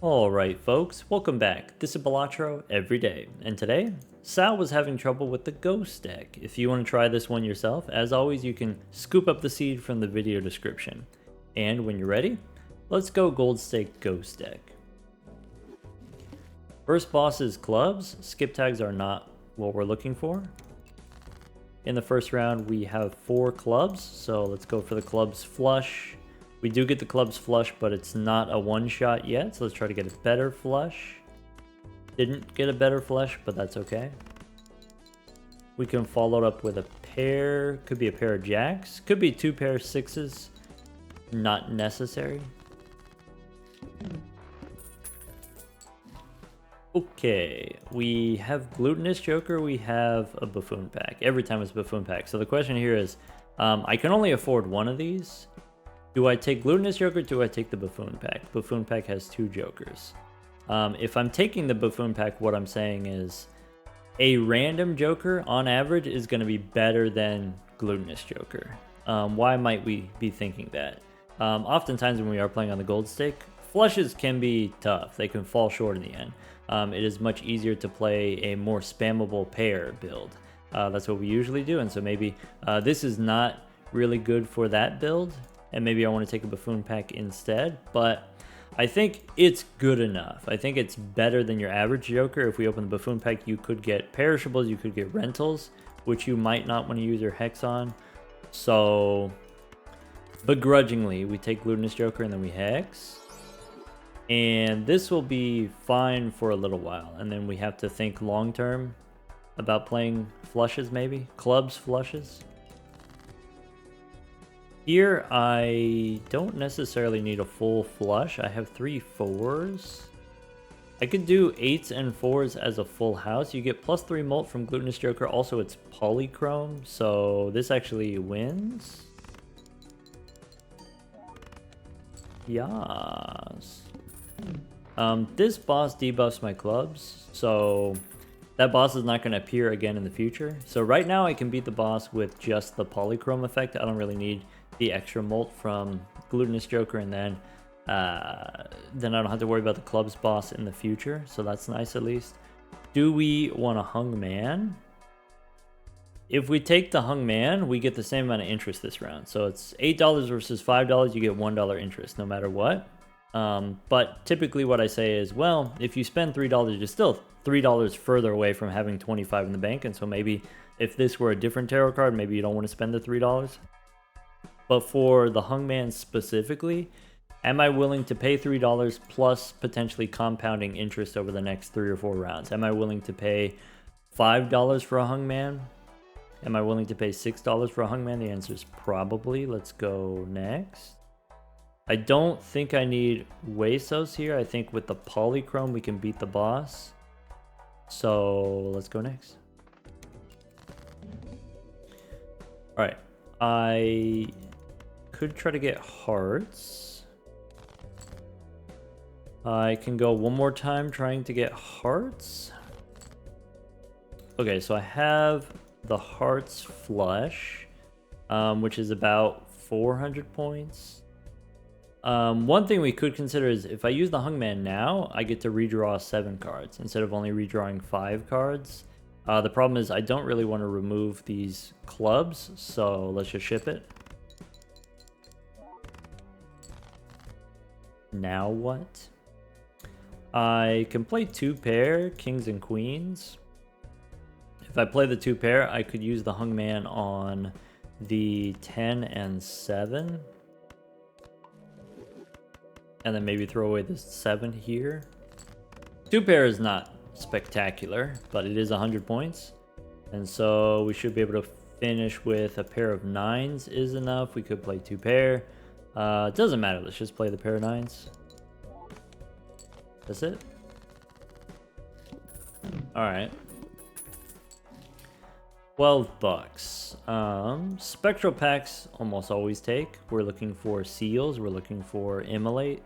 Alright folks, welcome back. This is Balatro every day, and today, Sal was having trouble with the ghost deck. If you want to try this one yourself, as always you can scoop up the seed from the video description. And when you're ready, let's go gold stake ghost deck. First boss is clubs. Skip tags are not what we're looking for. In the first round we have 4 clubs, so let's go for the clubs flush. We do get the clubs flush, but it's not a one-shot yet, so let's try to get a better flush. Didn't get a better flush, but that's okay. We can follow it up with a pair, could be a pair of jacks, could be 2 pair of 6s, not necessary. Okay, we have Glutinous Joker, we have a Buffoon pack. Every time it's a Buffoon pack. So the question here is, I can only afford one of these. Do I take Glutinous Joker or do I take the Buffoon pack? Buffoon pack has 2 Jokers. If I'm taking the Buffoon pack, what I'm saying is a random Joker on average is going to be better than Glutinous Joker. Why might we be thinking that? Oftentimes when we are playing on the gold stake, flushes can be tough. They can fall short in the end. It is much easier to play a more spammable pair build. That's what we usually do, and so maybe this is not really good for that build. And maybe I want to take a Buffoon pack instead, but I think it's good enough. I think it's better than your average Joker. If we open the Buffoon pack, you could get perishables, you could get rentals, which you might not want to use your Hex on. So, begrudgingly, we take Glutinous Joker and then we Hex. And this will be fine for a little while. And then we have to think long term about playing flushes maybe. Clubs, flushes. Here, I don't necessarily need a full flush. I have 3 4s. I could do 8s and 4s as a full house. You get +3 molt from Glutinous Joker. Also, it's polychrome, so this actually wins. Yes. This boss debuffs my clubs, so that boss is not going to appear again in the future. So right now, I can beat the boss with just the polychrome effect. I don't really need the extra molt from Glutinous Joker, and then I don't have to worry about the clubs boss in the future, so that's nice at least. Do we want a Hung Man? If we take the Hung Man, we get the same amount of interest this round. So it's $8 versus $5, you get $1 interest no matter what. But typically what I say is, well, if you spend $3, you're still $3 further away from having 25 in the bank, and so maybe if this were a different tarot card, maybe you don't want to spend the $3. But for the Hung Man specifically, am I willing to pay $3 plus potentially compounding interest over the next 3 or 4 rounds? Am I willing to pay $5 for a Hung Man? Am I willing to pay $6 for a Hung Man? The answer is probably. Let's go next. I don't think I need Huesos here. I think with the polychrome we can beat the boss. So let's go next. Alright. I could try to get hearts. I can go one more time trying to get hearts. Okay, so I have the hearts flush, which is about 400 points. One thing we could consider is if I use the Hung Man now, I get to redraw 7 cards instead of only redrawing 5 cards. The problem is I don't really want to remove these clubs, so let's just ship it. Now what? I can play 2 pair, kings and queens. If I play the 2 pair, I could use the Hung Man on the 10 and 7. And then maybe throw away this 7 here. 2 pair is not spectacular, but it is 100 points. And so we should be able to finish with a pair of 9s is enough. We could play 2 pair. It doesn't matter. Let's just play the pair of 9s. That's it. Alright. $12. Spectral packs almost always take. We're looking for seals. We're looking for immolate.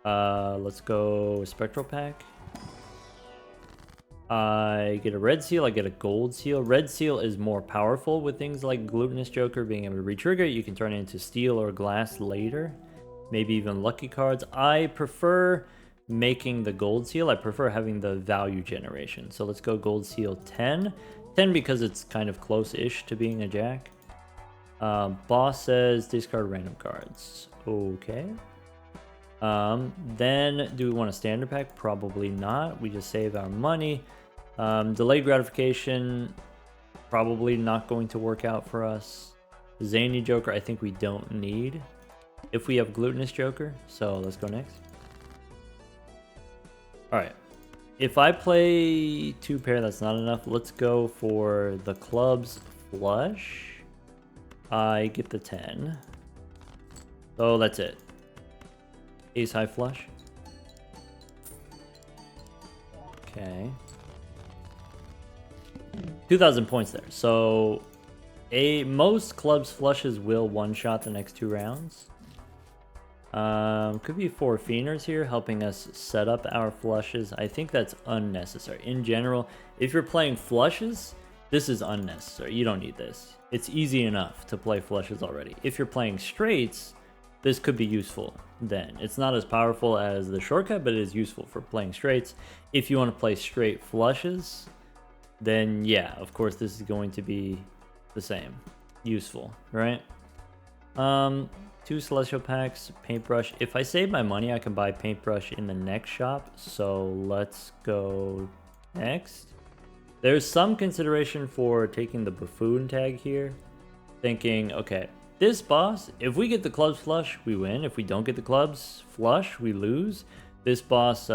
Let's go spectral pack. I get a red seal, I get a gold seal. Red seal is more powerful with things like Glutinous Joker being able to retrigger. You can turn it into steel or glass later. Maybe even lucky cards. I prefer making the gold seal. I prefer having the value generation. So let's go gold seal 10. 10 because it's kind of close-ish to being a jack. Boss says discard random cards. Okay. Then do we want a standard pack? Probably not. We just save our money. Delayed gratification, probably not going to work out for us. Zany Joker, I think we don't need if we have Glutinous Joker. So let's go next. Alright. If I play 2 pair, that's not enough. Let's go for the clubs flush. I get the 10. So that's it. Ace high flush. Okay. 2,000 points there. So most clubs flushes will one-shot the next 2 rounds. Could be 4 Fienders here helping us set up our flushes. I think that's unnecessary. In general, if you're playing flushes, this is unnecessary. You don't need this. It's easy enough to play flushes already. If you're playing straights, this could be useful then. It's not as powerful as the shortcut, but it is useful for playing straights. If you want to play straight flushes, then yeah, of course this is going to be the same. Useful, right? 2 Celestial Packs, Paintbrush. If I save my money, I can buy Paintbrush in the next shop. So let's go next. There's some consideration for taking the Buffoon tag here. Thinking, okay, this boss, if we get the clubs flush, we win. If we don't get the clubs flush, we lose. This boss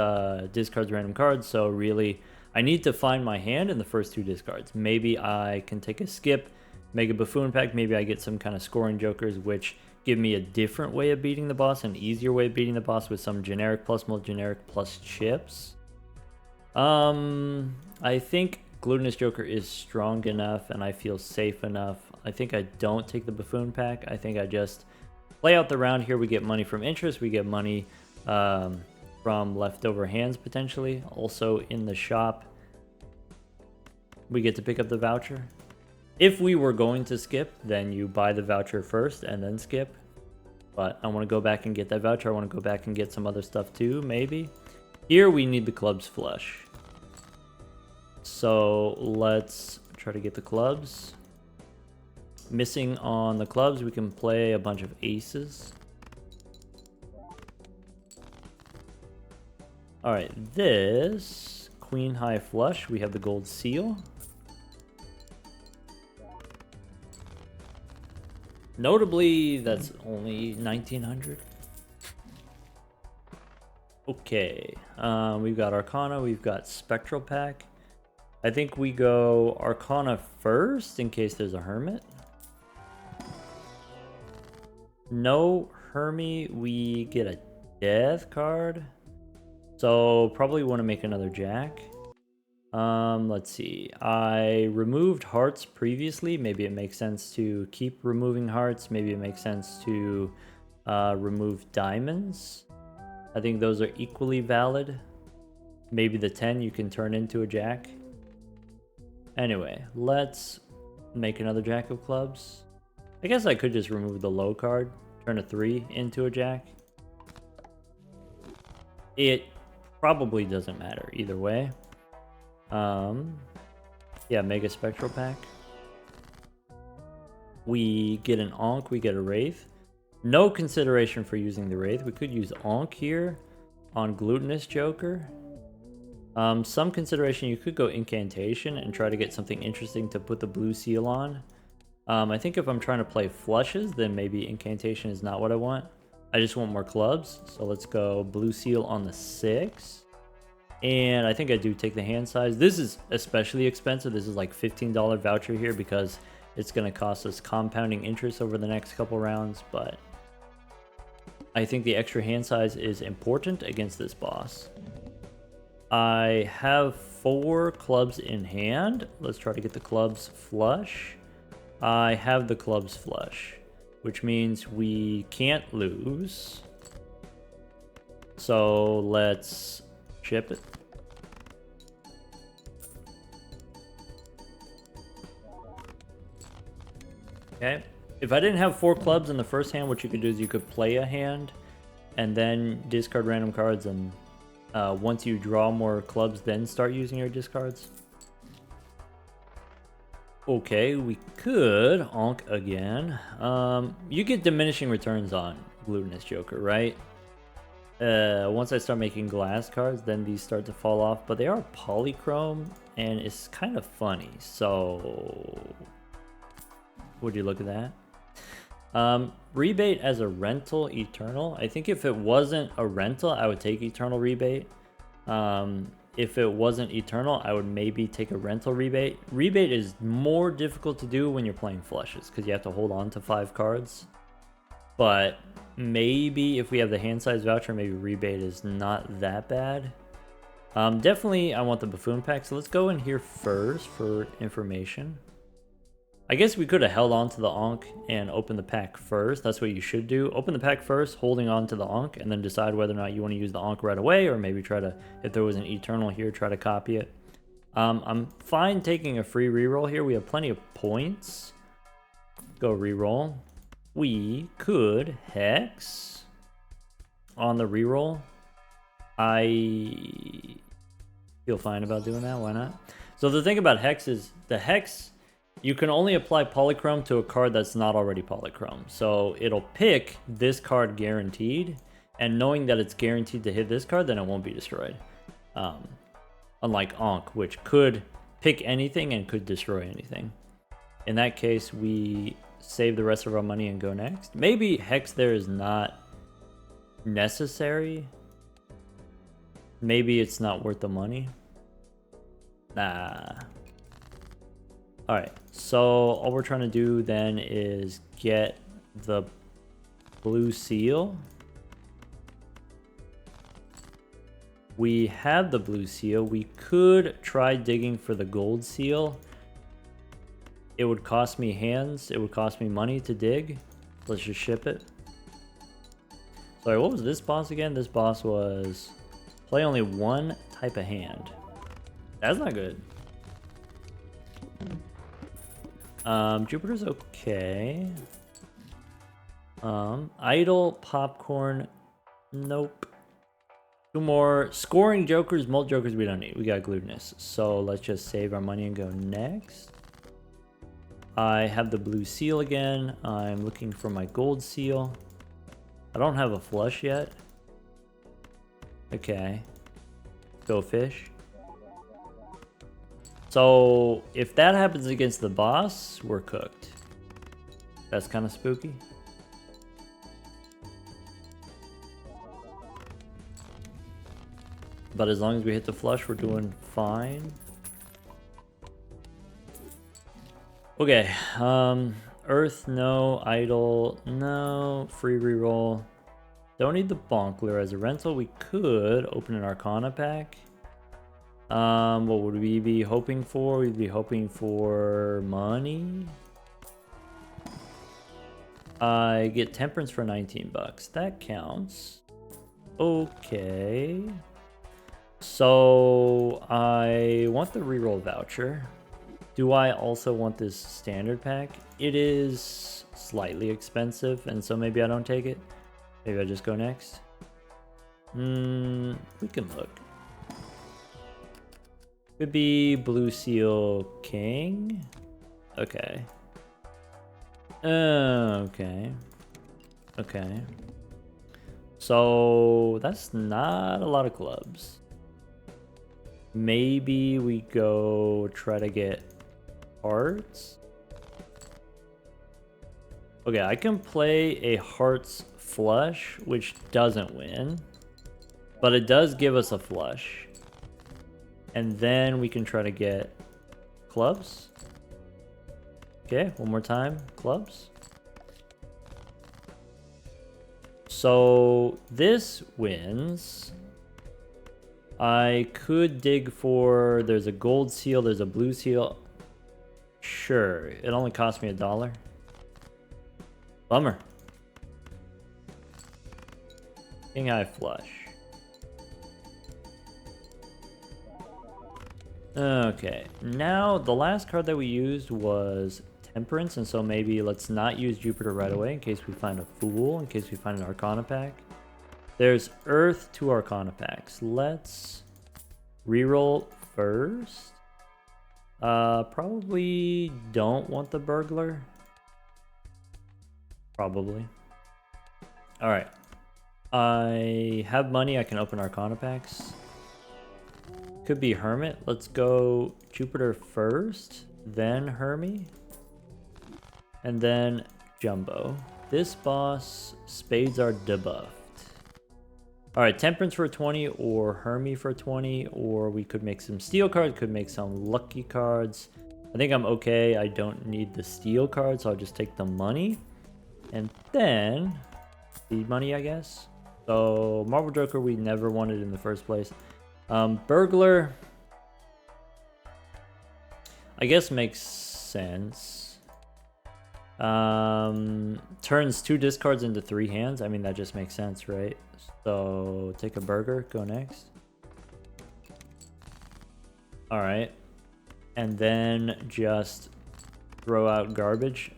discards random cards, so really, I need to find my hand in the first 2 discards. Maybe I can take a skip, make a Buffoon pack, maybe I get some kind of scoring jokers, which give me a different way of beating the boss, an easier way of beating the boss with some generic plus mold, generic plus chips. I think Glutinous Joker is strong enough and I feel safe enough. I think I don't take the Buffoon pack. I think I just play out the round here. We get money from interest. We get money from leftover hands potentially. Also in the shop, we get to pick up the voucher. If we were going to skip, then you buy the voucher first and then skip. But I want to go back and get that voucher. I want to go back and get some other stuff too, maybe. Here we need the clubs flush. So let's try to get the clubs. Missing on the clubs, we can play a bunch of aces. Alright, this Queen High Flush, we have the gold seal. Notably, that's only 1900. Okay, we've got Arcana, we've got Spectral Pack. I think we go Arcana first in case there's a Hermit. No Hermie, we get a Death card. So probably want to make another Jack. Let's see. I removed hearts previously. Maybe it makes sense to keep removing hearts. Maybe it makes sense to remove diamonds. I think those are equally valid. Maybe the 10 you can turn into a Jack. Anyway, let's make another Jack of Clubs. I guess I could just remove the low card, turn a 3 into a Jack. It probably doesn't matter either way. Yeah, Mega Spectral Pack. We get an Ankh, we get a Wraith. No consideration for using the Wraith. We could use Ankh here on Glutinous Joker. Some consideration, you could go Incantation and try to get something interesting to put the blue seal on. I think if I'm trying to play flushes, then maybe Incantation is not what I want. I just want more clubs. So let's go blue seal on the 6. And I think I do take the hand size. This is especially expensive. This is like $15 voucher here because it's going to cost us compounding interest over the next couple rounds. But I think the extra hand size is important against this boss. I have 4 clubs in hand. Let's try to get the clubs flush. I have the clubs flush, which means we can't lose. So let's chip it. Okay. If I didn't have 4 clubs in the first hand, what you could do is you could play a hand and then discard random cards and once you draw more clubs, then start using your discards. Okay, we could onk again. You get diminishing returns on Glutinous Joker, right? Once I start making glass cards, then these start to fall off, but they are polychrome, and it's kind of funny, so... Would you look at that? Rebate as a rental, Eternal. I think if it wasn't a rental, I would take Eternal Rebate. If it wasn't Eternal, I would maybe take a rental rebate. Rebate is more difficult to do when you're playing flushes, because you have to hold on to 5 cards. But maybe if we have the hand size voucher, maybe rebate is not that bad. Definitely I want the Buffoon pack, so let's go in here first for information. I guess we could have held on to the Ankh and opened the pack first. That's what you should do. Open the pack first, holding on to the Ankh, and then decide whether or not you want to use the Ankh right away, or maybe try to, if there was an Eternal here, try to copy it. I'm fine taking a free reroll here. We have plenty of points. Go reroll. We could Hex on the reroll. I feel fine about doing that. Why not? So the thing about Hex is the Hex... You can only apply Polychrome to a card that's not already Polychrome. So it'll pick this card guaranteed, and knowing that it's guaranteed to hit this card, then it won't be destroyed. Unlike Ankh, which could pick anything and could destroy anything. In that case, we save the rest of our money and go next. Maybe Hex there is not necessary. Maybe it's not worth the money. Nah. Alright, so all we're trying to do then is get the blue seal. We have the blue seal. We could try digging for the gold seal. It would cost me hands. It would cost me money to dig. Let's just ship it. Sorry, what was this boss again? This boss was play only one type of hand. That's not good. Jupiter's okay. Idle, popcorn, nope. 2 more. Scoring jokers, molt jokers we don't need. We got glutinous. So let's just save our money and go next. I have the blue seal again. I'm looking for my gold seal. I don't have a flush yet. Okay. Go fish. So if that happens against the boss, we're cooked. That's kind of spooky. But as long as we hit the flush, we're doing fine. Okay, Earth, no. Idle, no. Free reroll. Don't need the Bonkler as a rental. We could open an Arcana pack. What would we be hoping for? We'd be hoping for money. I get Temperance for 19 bucks. That counts. Okay. So I want the reroll voucher. Do I also want this standard pack? It is slightly expensive, and so maybe I don't take it. Maybe I just go next. We can look. Could be Blue Seal King. Okay. Okay. Okay. So that's not a lot of clubs. Maybe we go try to get hearts. Okay, I can play a hearts flush, which doesn't win, but it does give us a flush. And then we can try to get clubs. Okay, one more time. Clubs. So this wins. I could dig for... There's a gold seal. There's a blue seal. Sure. It only cost me $1. Bummer. King Eye Flush. Okay, now the last card that we used was Temperance, and so maybe let's not use Jupiter right away in case we find a Fool, in case we find an Arcana pack. There's Earth to Arcana packs. Let's reroll first. Probably don't want the Burglar. Probably. Alright. I have money, I can open Arcana packs. Could be Hermit. Let's go Jupiter first, then Hermie, and then Jumbo. This boss, spades are debuffed. Alright, Temperance for 20 or Hermie for 20, or we could make some steel cards, could make some lucky cards. I think I'm okay. I don't need the steel cards, so I'll just take the money. And then, the money, I guess. So, Marble Joker we never wanted in the first place. Burglar, I guess makes sense. Turns 2 discards into 3 hands. I mean, that just makes sense, right? So, take a burger, go next. Alright. And then just throw out garbage.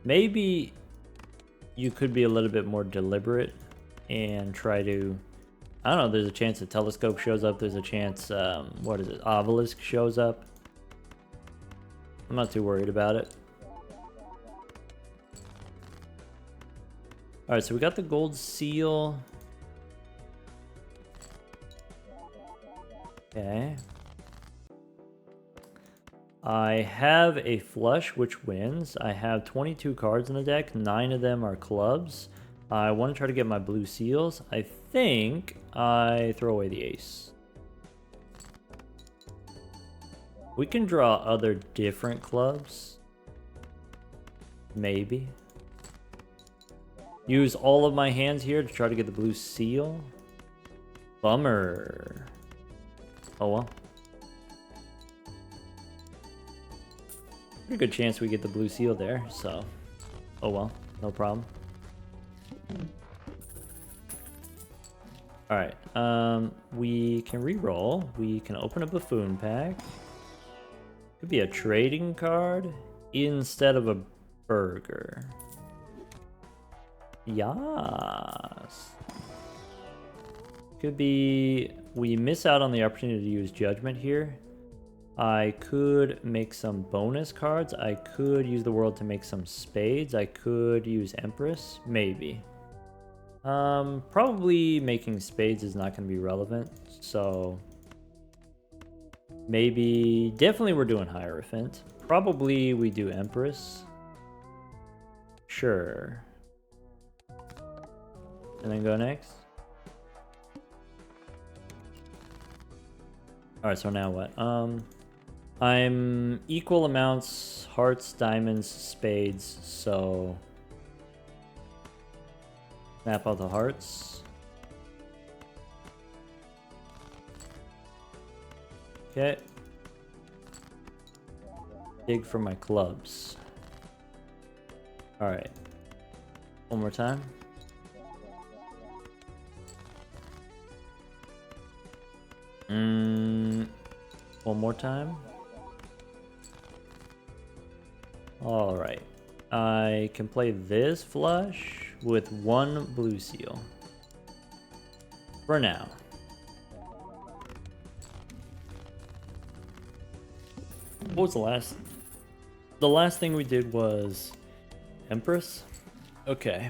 Maybe you could be a little bit more deliberate and try to... I don't know, there's a chance a telescope shows up. There's a chance, what is it, obelisk shows up. I'm not too worried about it. Alright, so we got the gold seal. Okay. I have a flush, which wins. I have 22 cards in the deck. 9 of them are clubs. I want to try to get my blue seals. I think I throw away the ace. We can draw other different clubs. Maybe. Use all of my hands here to try to get the blue seal. Bummer. Oh well. Pretty good chance we get the blue seal there, so oh well, no problem. Alright, we can re-roll. We can open a buffoon pack. Could be a trading card instead of a burger. Yes. Could be we miss out on the opportunity to use judgment here. I could make some bonus cards. I could use the world to make some spades. I could use Empress, maybe. Probably making spades is not going to be relevant, so maybe, definitely we're doing Hierophant. Probably we do Empress. Sure. And then go next. Alright, so now what? I'm equal amounts, hearts, diamonds, spades, so snap out the hearts. Okay. Dig for my clubs. Alright. One more time. One more time. Alright. I can play this flush with 1 blue seal. For now. What was the last? The last thing we did was Empress. Okay.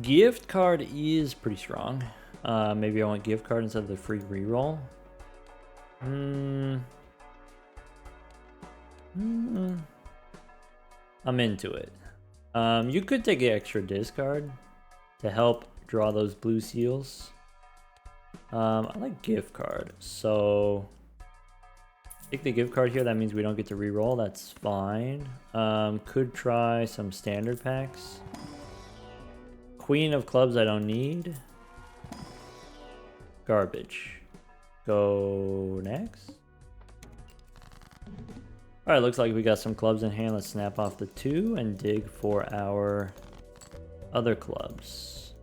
Gift card is pretty strong. Maybe I want gift card instead of the free reroll. I'm into it. You could take an extra discard to help draw those blue seals. I like gift card, so take the gift card here. That means we don't get to reroll. That's fine. Could try some standard packs. Queen of clubs I don't need. Garbage. Go next. Alright, looks like we got some clubs in hand. Let's snap off the 2 and dig for our other clubs.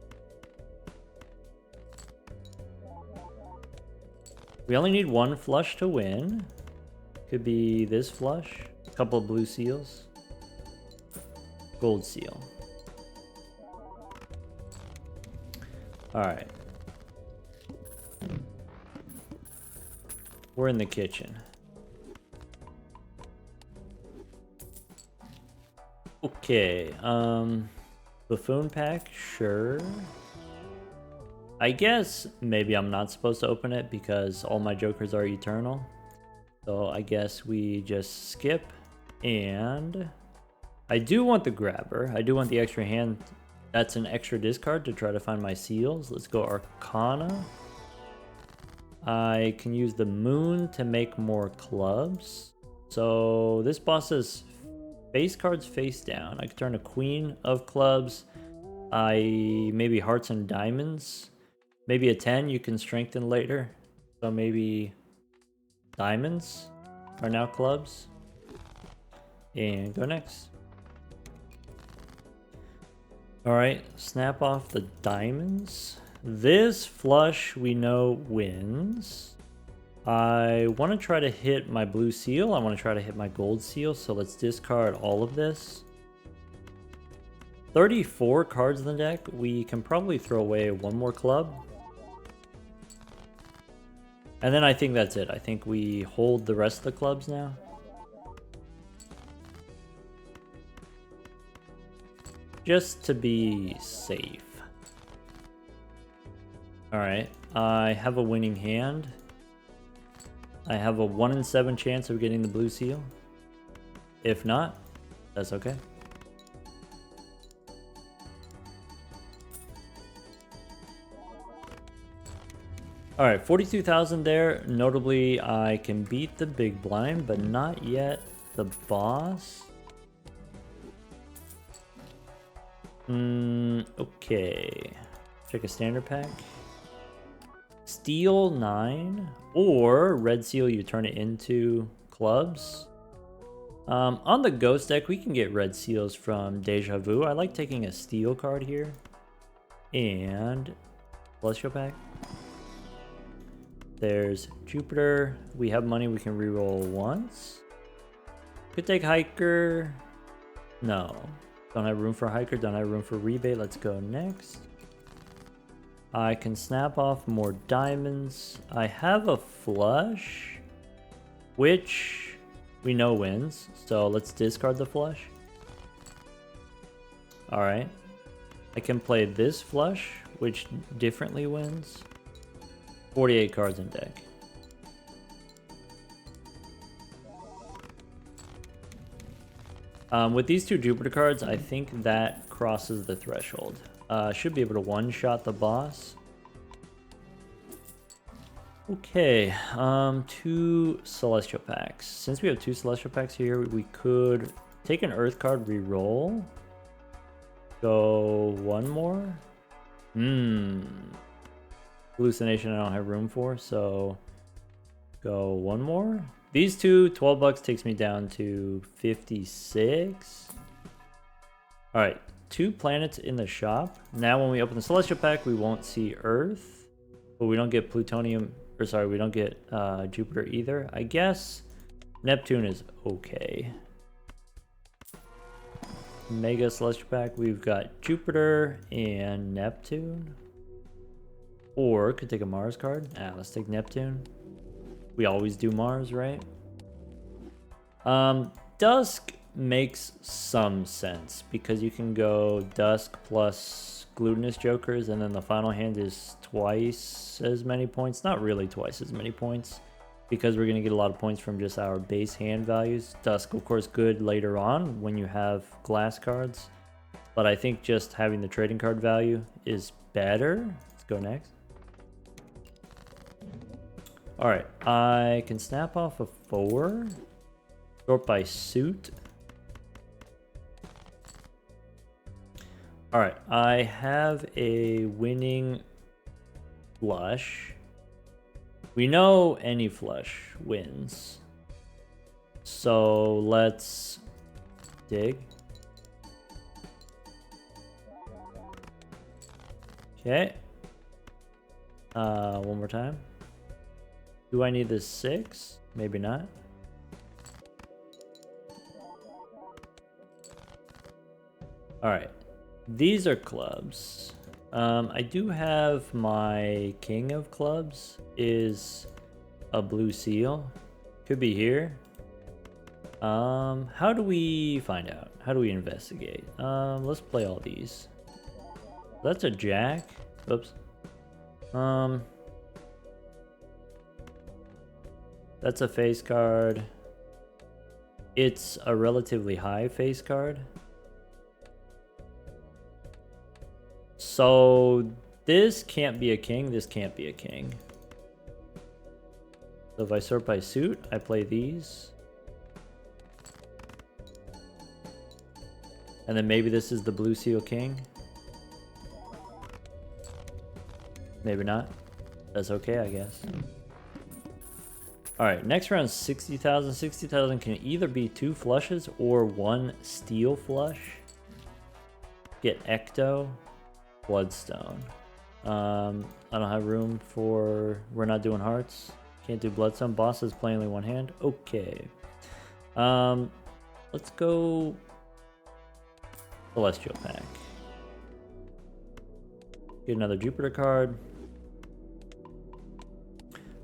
We only need 1 flush to win. Could be this flush. A couple of blue seals. Gold seal. Alright. We're in the kitchen. Okay, buffoon pack, sure. I guess maybe I'm not supposed to open it because all my jokers are eternal. So I guess we just skip. And I do want the grabber. I do want the extra hand. That's an extra discard to try to find my seals. Let's go Arcana. I can use the moon to make more clubs. So this boss says face cards face down. I can turn a queen of clubs. Maybe hearts and diamonds. Maybe a 10 you can strengthen later. So maybe diamonds are now clubs. And go next. Alright, snap off the diamonds. This flush we know wins. I want to try to hit my blue seal. I want to try to hit my gold seal. So let's discard all of this. 34 cards in the deck. We can probably throw away one more club. And then I think that's it. I think we hold the rest of the clubs now. Just to be safe. Alright, I have a winning hand. I have a 1 in 7 chance of getting the blue seal. If not, that's okay. Alright, 42,000 there. Notably, I can beat the big blind, but not yet the boss. Okay. Check a standard pack. Steel 9 or red seal, you turn it into clubs. On the ghost deck, we can get red seals from Deja Vu. I like taking a steel card here. And celestial pack. There's Jupiter. We have money, we can reroll once. Could take hiker. No. Don't have room for hiker, don't have room for rebate. Let's go next. I can snap off more diamonds. I have a flush, which we know wins. So let's discard the flush. Alright. I can play this flush, which differently wins. 48 cards in deck. With these two Jupiter cards, I think that crosses the threshold. Should be able to one-shot the boss. Okay, 2 Celestial packs. Since we have 2 Celestial packs here, we could take an Earth card, re-roll. Go one more. Hallucination I don't have room for, so go one more. These two, 12 bucks takes me down to 56. Alright, 2 planets in the shop. Now when we open the Celestial pack, we won't see Earth. But we don't get Plutonium, or sorry, we don't get Jupiter either. I guess Neptune is okay. Mega Celestial pack, we've got Jupiter and Neptune. Or could take a Mars card. Let's take Neptune. We always do Mars, right? Dusk makes some sense because you can go Dusk plus Glutinous Jokers, and then the final hand is twice as many points. Not really twice as many points, because we're going to get a lot of points from just our base hand values. Dusk, of course, good later on when you have glass cards, but I think just having the trading card value is better. Let's go next. Alright, I can snap off a 4. Sort by suit. Alright, I have a winning flush. We know any flush wins. So let's dig. Okay. One more time. Do I need this 6? Maybe not. Alright. These are clubs. I do have my king of clubs is a blue seal. Could be here. How do we find out? How do we investigate? Let's play all these. That's a jack. Oops. That's a face card. It's a relatively high face card. So this can't be a king, this can't be a king. So if I sort by suit, I play these. And then maybe this is the blue seal king. Maybe not. That's okay, I guess. Alright, next round 60,000. 60,000 can either be 2 flushes or 1 steel flush. Get Ecto, Bloodstone. I don't have room for... We're not doing hearts. Can't do Bloodstone. Boss is playing only 1 hand. Okay. Let's go... Celestial Pack. Get another Jupiter card.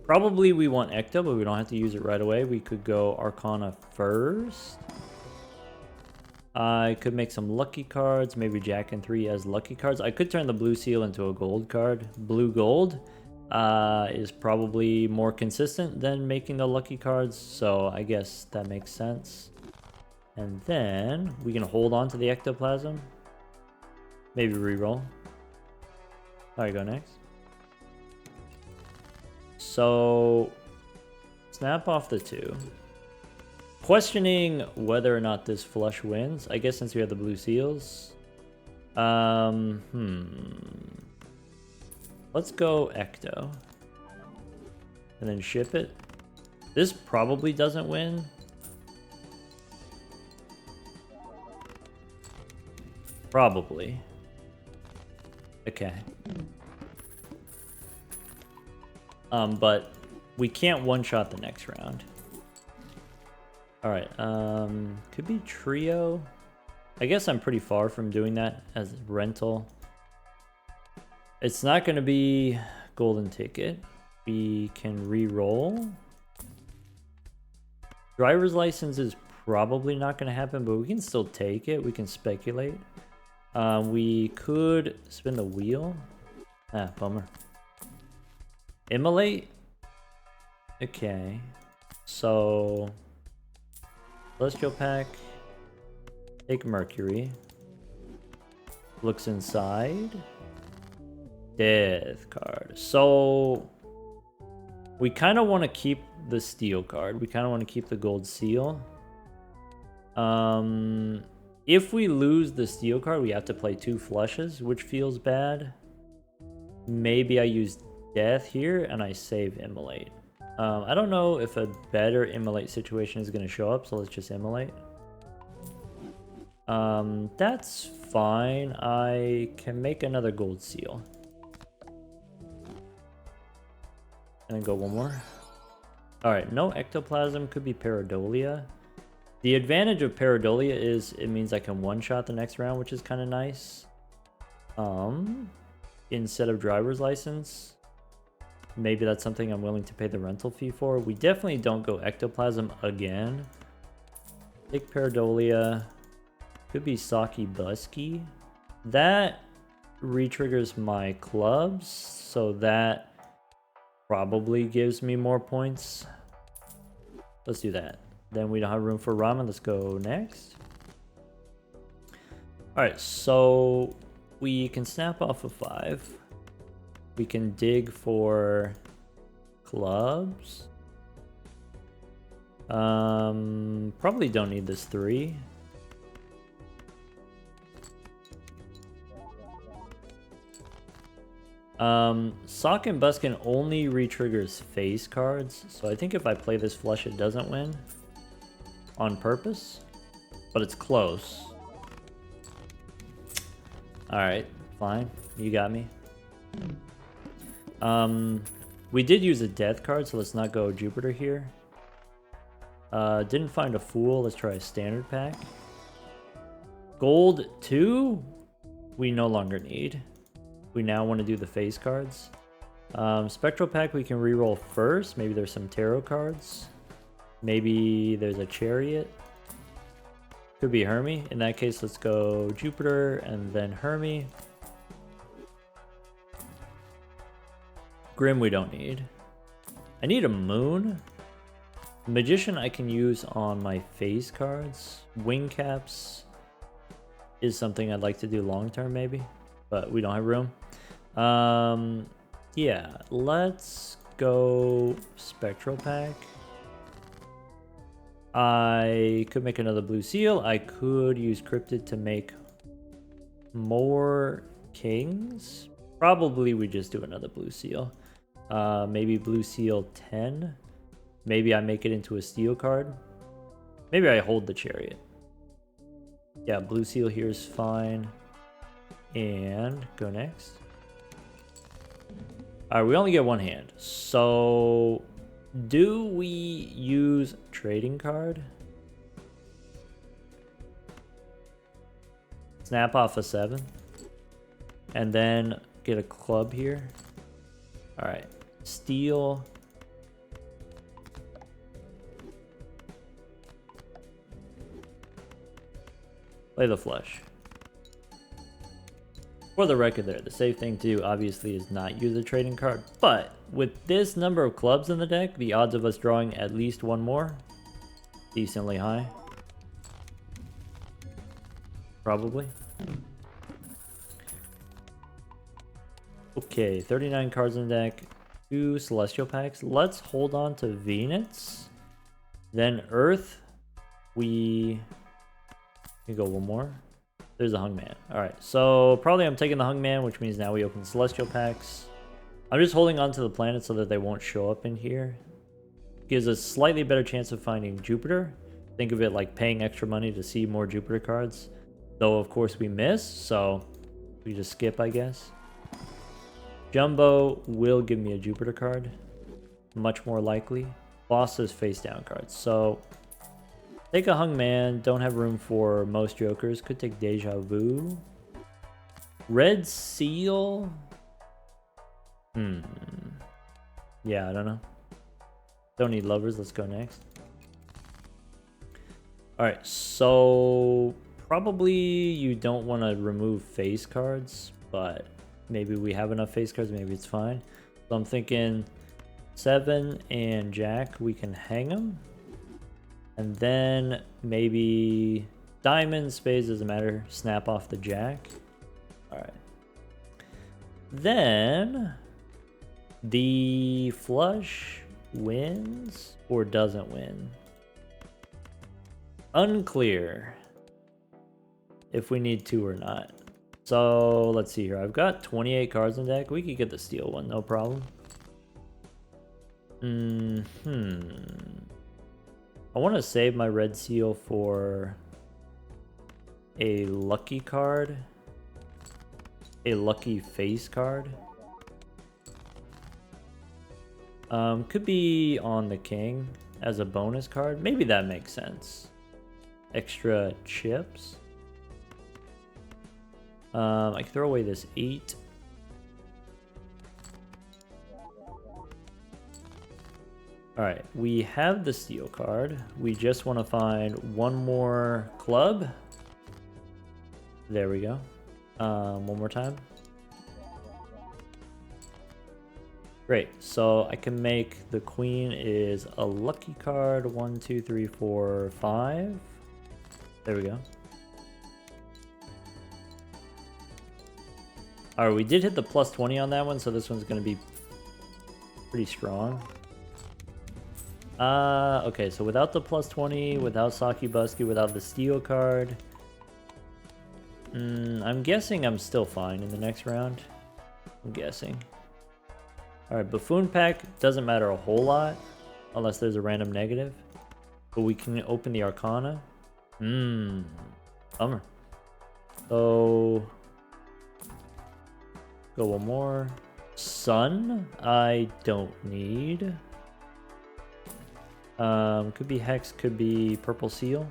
Probably we want Ecto, but we don't have to use it right away. We could go Arcana first. I could make some lucky cards, maybe Jack and 3 as lucky cards. I could turn the blue seal into a gold card. Blue gold is probably more consistent than making the lucky cards, so I guess that makes sense. And then we can hold on to the ectoplasm. Maybe reroll. Alright, go next. So, snap off the 2. Questioning whether or not this flush wins. I guess since we have the blue seals. Let's go Ecto. And then ship it. This probably doesn't win. Probably. Okay. But we can't one-shot the next round. Alright, could be trio. I guess I'm pretty far from doing that as rental. It's not going to be golden ticket. We can re-roll. Driver's license is probably not going to happen, but we can still take it. We can speculate. We could spin the wheel. Ah, bummer. Immolate? Okay. So... Celestial Pack. Take Mercury. Looks inside. Death card. So... We kind of want to keep the steel card. We kind of want to keep the gold seal. If we lose the steel card, we have to play 2 flushes, which feels bad. Maybe I use death here and I save Immolate. I don't know if a better Immolate situation is going to show up, so let's just Immolate. That's fine. I can make another gold seal. And then go one more. Alright, no ectoplasm, could be Pareidolia. The advantage of Pareidolia is it means I can one-shot the next round, which is kind of nice. Instead of driver's license. Maybe that's something I'm willing to pay the rental fee for. We definitely don't go ectoplasm again. Take Pareidolia. Could be Saki Busky. That re-triggers my clubs, so that probably gives me more points. Let's do that. Then we don't have room for ramen. Let's go next. Alright, so we can snap off a 5. We can dig for clubs. Probably don't need this 3. Sock and Buskin only re-triggers face cards, so I think if I play this flush it doesn't win. On purpose. But it's close. Alright, fine. You got me. We did use a death card, so let's not go Jupiter here. Didn't find a fool. Let's try a standard pack. Gold 2? We no longer need. We now want to do the face cards. Spectral pack we can reroll first. Maybe there's some tarot cards. Maybe there's a chariot. Could be Hermie. In that case, let's go Jupiter and then Hermie. Grim we don't need. I need a moon. Magician I can use on my face cards. Wing caps is something I'd like to do long term maybe, but we don't have room. Yeah, let's go Spectral pack. I could make another blue seal. I could use Cryptid to make more kings. Probably we just do another blue seal. Maybe blue seal 10. Maybe I make it into a steel card. Maybe I hold the chariot. Yeah, blue seal here is fine. And go next. Alright, we only get one hand. So do we use trading card? Snap off a 7. And then get a club here. Alright. Steel. Play the flush. For the record there, the safe thing to do obviously is not use a trading card, but with this number of clubs in the deck, the odds of us drawing at least one more, decently high. Probably. Okay, 39 cards in the deck, 2 Celestial packs. Let's hold on to Venus. Then Earth, we can go one more. There's a Hungman. Alright, so probably I'm taking the Hungman, which means now we open Celestial packs. I'm just holding on to the planets so that they won't show up in here. Gives us slightly better chance of finding Jupiter. Think of it like paying extra money to see more Jupiter cards. Though, of course, we miss, so we just skip, I guess. Jumbo will give me a Jupiter card. Much more likely. Boss is face down cards. So take a Hungman. Don't have room for most jokers. Could take Deja Vu. Red Seal. Yeah, I don't know. Don't need lovers. Let's go next. Alright, so probably you don't want to remove face cards, but maybe we have enough face cards. Maybe it's fine. So I'm thinking 7 and Jack. We can hang them. And then maybe diamonds, spades, doesn't matter. Snap off the Jack. Alright. Then the flush wins or doesn't win. Unclear if we need to or not. So let's see here. I've got 28 cards in deck. We could get the steel one, no problem. I want to save my red seal for a lucky card. A lucky face card. Could be on the king as a bonus card. Maybe that makes sense. Extra chips. I can throw away this 8. Alright, we have the steel card. We just want to find one more club. There we go. One more time. Great, so I can make the queen is a lucky card. 1, 2, 3, 4, 5. There we go. Alright, we did hit the plus 20 on that one, so this one's going to be pretty strong. Okay, so without the plus 20, without Saki Busky, without the steel card, I'm guessing I'm still fine in the next round. I'm guessing. Alright, Buffoon pack doesn't matter a whole lot, unless there's a random negative. But we can open the Arcana. Bummer. So go one more. Sun, I don't need. Could be Hex, could be Purple Seal.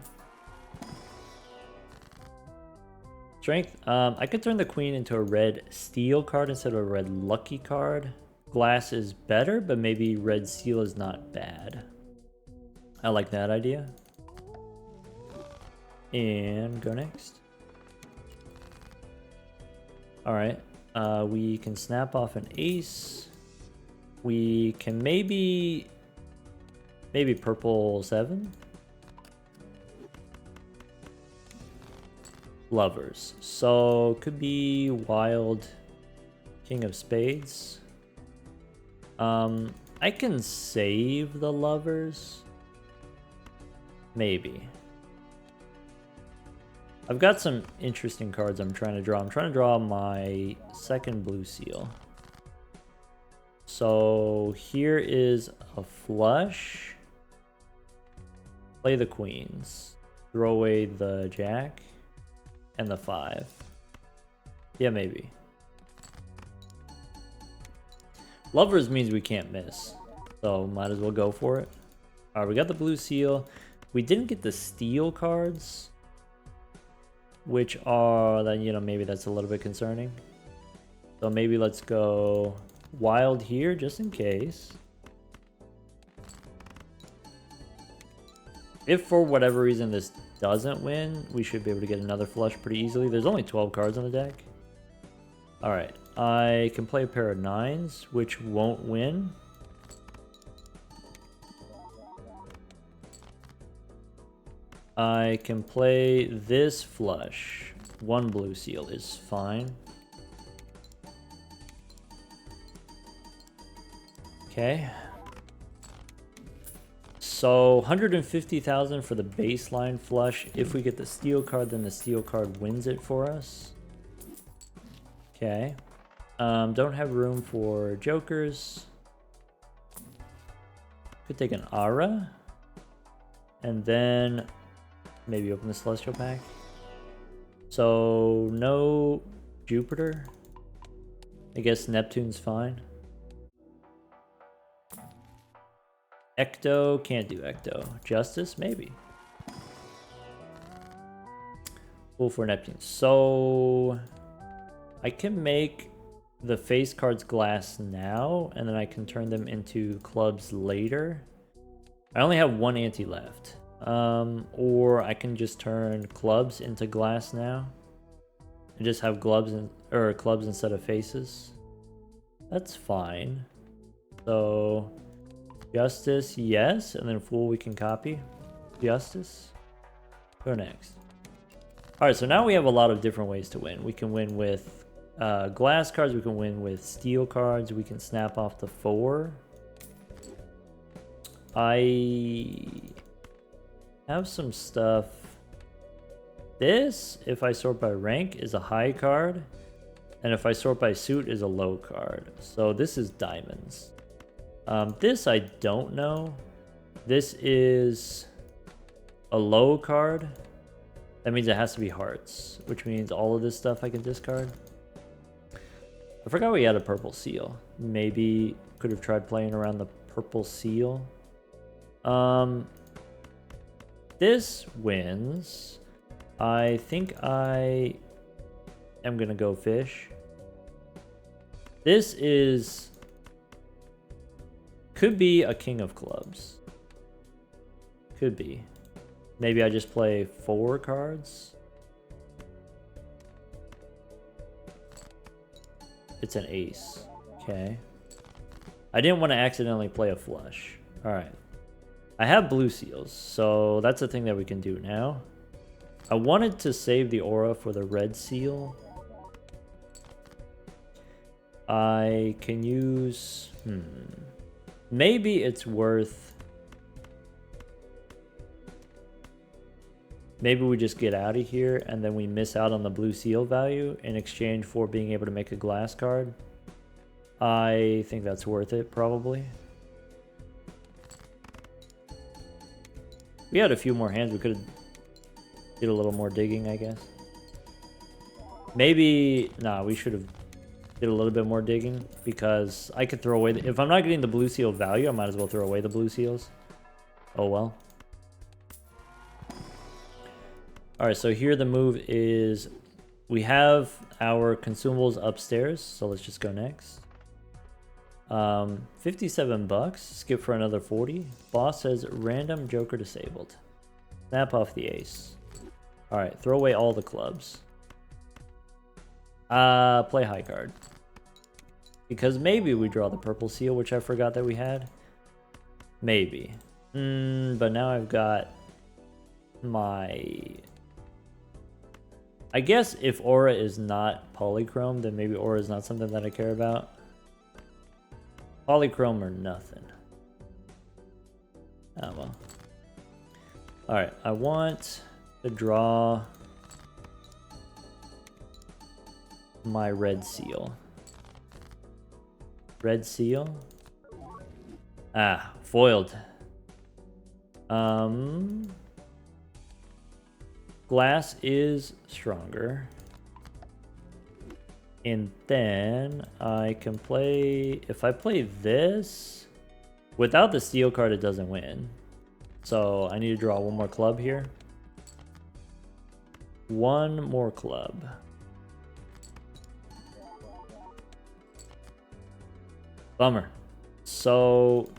Strength. I could turn the queen into a red steel card instead of a red lucky card. Glass is better, but maybe red steel is not bad. I like that idea. And go next. Alright. We can snap off an ace. We can maybe purple 7. Lovers. So could be wild king of spades. I can save the lovers. Maybe. I've got some interesting cards I'm trying to draw. I'm trying to draw my second blue seal. So here is a flush. Play the queens. Throw away the jack and the 5. Yeah, maybe. Lovers means we can't miss, so might as well go for it. Alright, we got the blue seal. We didn't get the steel cards, which are, then, you know, maybe that's a little bit concerning. So maybe let's go wild here, just in case. If for whatever reason this doesn't win, we should be able to get another flush pretty easily. There's only 12 cards on the deck. Alright, I can play a pair of 9s, which won't win. I can play this flush. 1 blue seal is fine. Okay. So 150,000 for the baseline flush. If we get the steel card, then the steel card wins it for us. Okay. Don't have room for jokers. Could take an aura. And then maybe open the celestial pack. So no Jupiter. I guess Neptune's fine. Ecto, can't do Ecto. Justice, maybe. Cool for Neptune. So I can make the face cards glass now, and then I can turn them into clubs later. I only have 1 ante left. Or I can just turn clubs into glass now and just have clubs instead of faces. That's fine. So Justice, yes, and then Fool we can copy. Justice. Go next. Alright, so now we have a lot of different ways to win. We can win with glass cards, we can win with steel cards, we can snap off the 4. I have some stuff. This, if I sort by rank, is a high card, and if I sort by suit, is a low card. So this is diamonds. This I don't know. This is a low card. That means it has to be hearts, which means all of this stuff I can discard. I forgot we had a purple seal. Maybe could have tried playing around the purple seal. This wins. I think I am gonna go fish. This is... could be a king of clubs. Could be. Maybe I just play 4 cards. It's an ace. Okay. I didn't want to accidentally play a flush. Alright. I have blue seals, so that's a thing that we can do now. I wanted to save the aura for the red seal. I can use... Maybe it's worth... Maybe we just get out of here and then we miss out on the blue seal value in exchange for being able to make a glass card. I think that's worth it, probably. We had a few more hands. We could have did a little more digging, I guess. Maybe... Nah, we should have did a little bit more digging because I could throw away... if I'm not getting the blue seal value, I might as well throw away the blue seals. Oh, well. Alright, so here the move is we have our consumables upstairs, so let's just go next. 57 bucks. Skip for another 40. Boss says random joker disabled. Snap off the ace. Alright, throw away all the clubs. Play high card. Because maybe we draw the purple seal, which I forgot that we had. Maybe. But now I've got my... I guess if aura is not polychrome, then maybe aura is not something that I care about. Polychrome or nothing. Oh well. Alright, I want to draw my red seal. Red seal? Ah, foiled. Glass is stronger. And then I can play... If I play this... Without the steel card, it doesn't win. So I need to draw one more club here. One more club. Bummer. So...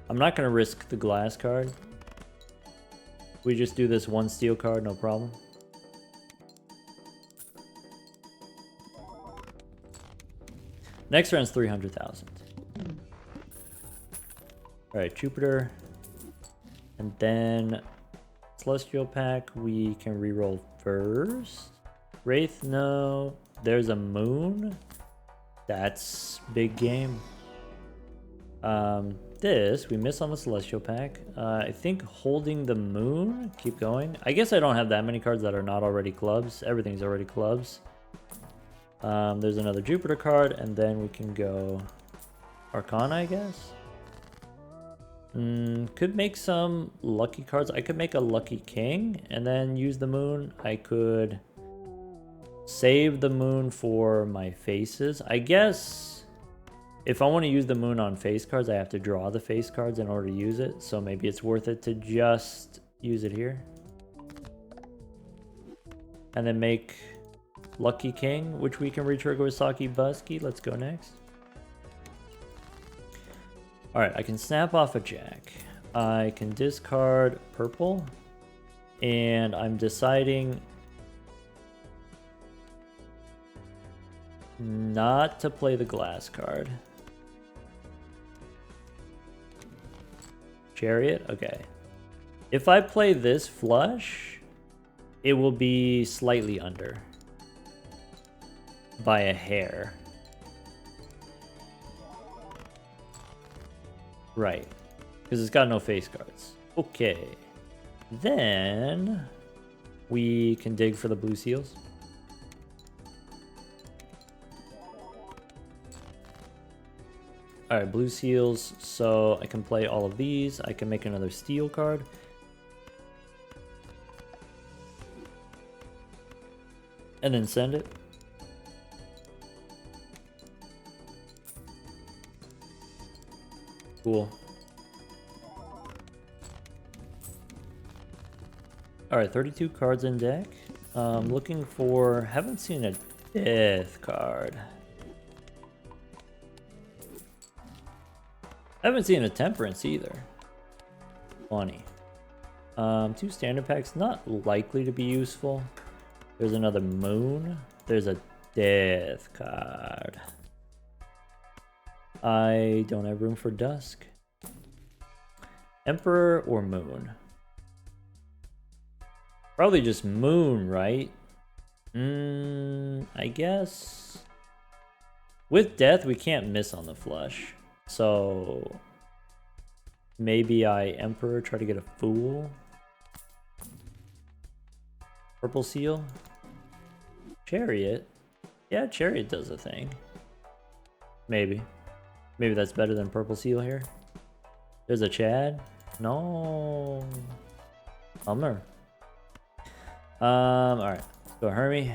I'm not going to risk the glass card. We just do this one steel card, no problem. Next round's 300,000. Alright, Jupiter. And then Celestial Pack, we can reroll first. Wraith, no. There's a moon. That's big game. This, we miss on the Celestial Pack. I think holding the moon, keep going. I guess I don't have that many cards that are not already clubs. Everything's already clubs. There's another Jupiter card, and then we can go Arcana, I guess. Could make some lucky cards. I could make a Lucky King, and then use the moon. I could save the moon for my faces. I guess... If I want to use the moon on face cards, I have to draw the face cards in order to use it. So maybe it's worth it to just use it here. And then make Lucky King, which we can retrigger with Saki Busky. Let's go next. Alright, I can snap off a jack. I can discard purple. And I'm deciding not to play the glass card. Chariot? Okay. If I play this flush, it will be slightly under. By a hair. Right. Because it's got no face cards. Okay. Then we can dig for the blue seals. Alright, blue seals, so I can play all of these. I can make another steel card. And then send it. Cool. Alright, 32 cards in deck. Looking for... Haven't seen a death card. I haven't seen a temperance either. Funny. 2 standard packs, not likely to be useful. There's another moon. There's a death card. I don't have room for dusk. Emperor or moon? Probably just moon, right? I guess. With death, we can't miss on the flush. So maybe I Emperor, try to get a Fool. Purple Seal. Chariot. Yeah, Chariot does a thing. Maybe. Maybe that's better than Purple Seal here. There's a Chad. No. Bummer. Alright. Let's go Hermie.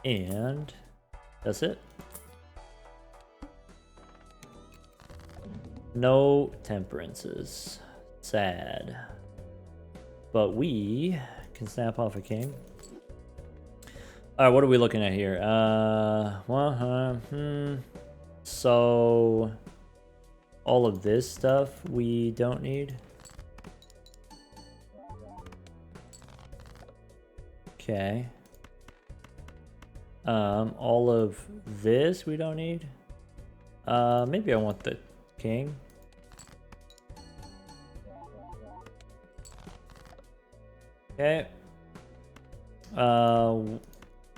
And that's it. No temperances. Sad. But we can snap off a king. Alright, what are we looking at here? So all of this stuff we don't need. Okay. All of this we don't need. Maybe I want the king. Okay.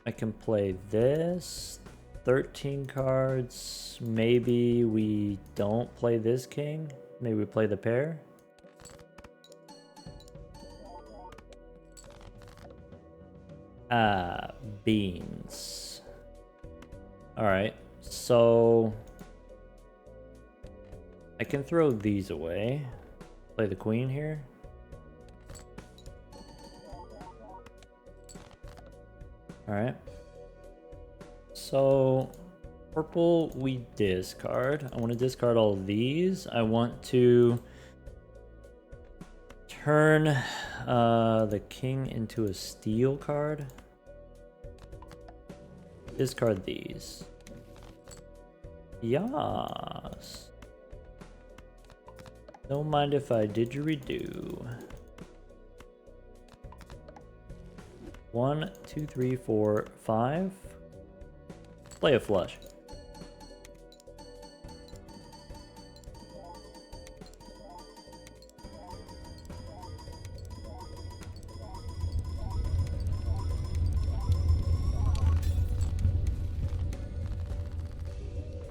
I can play this. 13 cards. Maybe we don't play this king. Maybe we play the pair. Beans. Alright, so I can throw these away. Play the queen here. Alright. So purple we discard. I want to discard all of these. I want to turn the king into a steel card. Discard these. Yas. Don't mind if I didgeridoo. 1, 2, 3, 4, 5. Play a flush.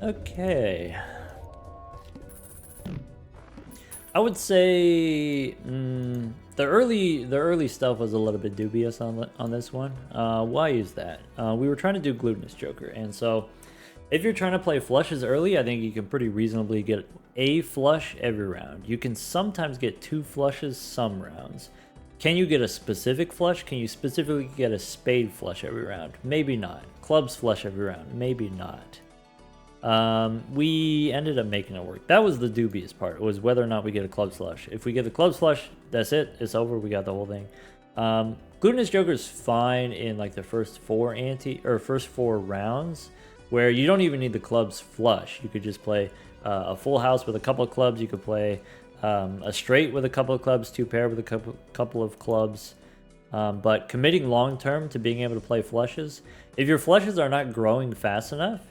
Okay. I would say the early stuff was a little bit dubious on this one. Why is that? We were trying to do Glutinous Joker, and so if you're trying to play flushes early, I think you can pretty reasonably get a flush every round. You can sometimes get 2 flushes some rounds. Can you get a specific flush? Can you specifically get a spade flush every round? Maybe not. Clubs flush every round? Maybe not. We ended up making it work. That was the dubious part, was whether or not we get a clubs flush. If we get the clubs flush, that's it. It's over. We got the whole thing. Glutinous Joker is fine in like the first 4 rounds, where you don't even need the clubs flush. You could just play a full house with a couple of clubs. You could play a straight with a couple of clubs, 2 pair with a couple of clubs. But committing long term to being able to play flushes, if your flushes are not growing fast enough,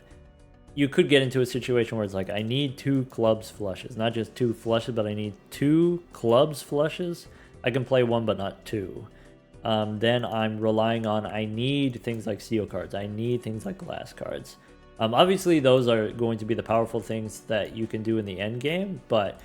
you could get into a situation where it's like, I need 2 clubs flushes, not just 2 flushes, but I need 2 clubs flushes. I can play 1 but not 2. Then I'm relying on, I need things like steel cards. I need things like glass cards. Obviously, those are going to be the powerful things that you can do in the end game, but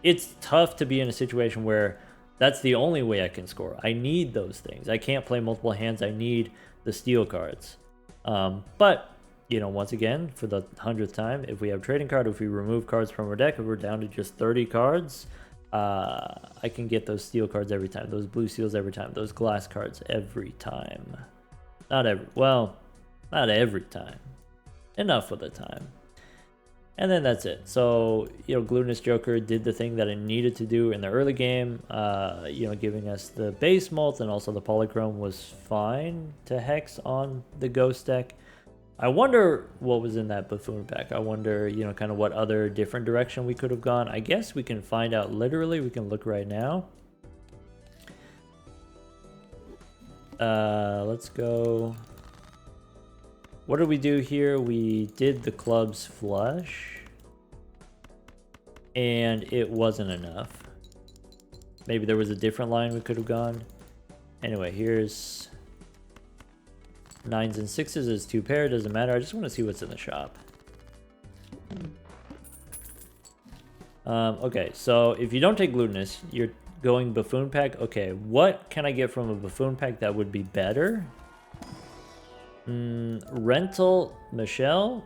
it's tough to be in a situation where that's the only way I can score. I need those things. I can't play multiple hands. I need the steel cards. But you know, once again, for the 100th time, if we have trading card, if we remove cards from our deck, if we're down to just 30 cards, I can get those steel cards every time, those blue seals every time, those glass cards every time. Not every time. Enough for the time. And then that's it. So, you know, Glutinous Joker did the thing that it needed to do in the early game, you know, giving us the base mult, and also the polychrome was fine to hex on the ghost deck. I wonder what was in that buffoon pack. I wonder, you know, kind of what other different direction we could have gone. I guess we can find out literally. We can look right now. Let's go. What did we do here? We did the clubs flush. And it wasn't enough. Maybe there was a different line we could have gone. Anyway, here's 9s and 6s is 2 pair, doesn't matter. I just want to see what's in the shop. Okay, so if you don't take Glutinous, you're going Buffoon pack. Okay, what can I get from a Buffoon pack that would be better? Rental Michelle?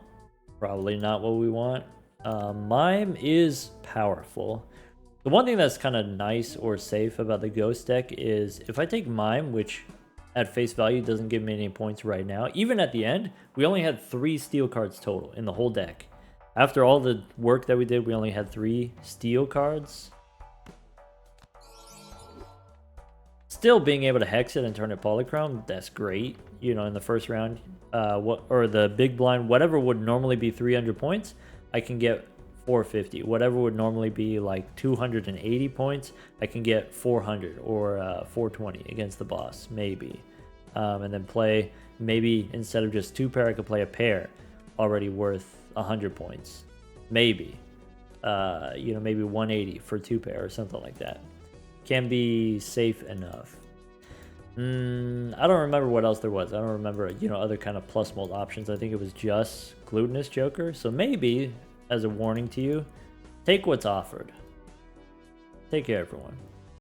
Probably not what we want. Mime is powerful. The one thing that's kind of nice or safe about the Ghost deck is if I take Mime, which at face value doesn't give me any points right now, even at the end, we only had 3 steel cards total in the whole deck. After all the work that we did, we only had 3 steel cards. Still being able to hex it and turn it polychrome, that's great. You know, in the first round, or the big blind, whatever would normally be 300 points, I can get 450. Whatever would normally be like 280 points, I can get 400 or 420 against the boss, maybe. And then play, maybe instead of just 2 pair, I could play a pair already worth 100 points. Maybe. You know, maybe 180 for 2 pair or something like that. Can be safe enough. I don't remember what else there was. I don't remember, you know, other kind of plus mold options. I think it was just Glutinous Joker. So maybe, as a warning to you, take what's offered. Take care, everyone.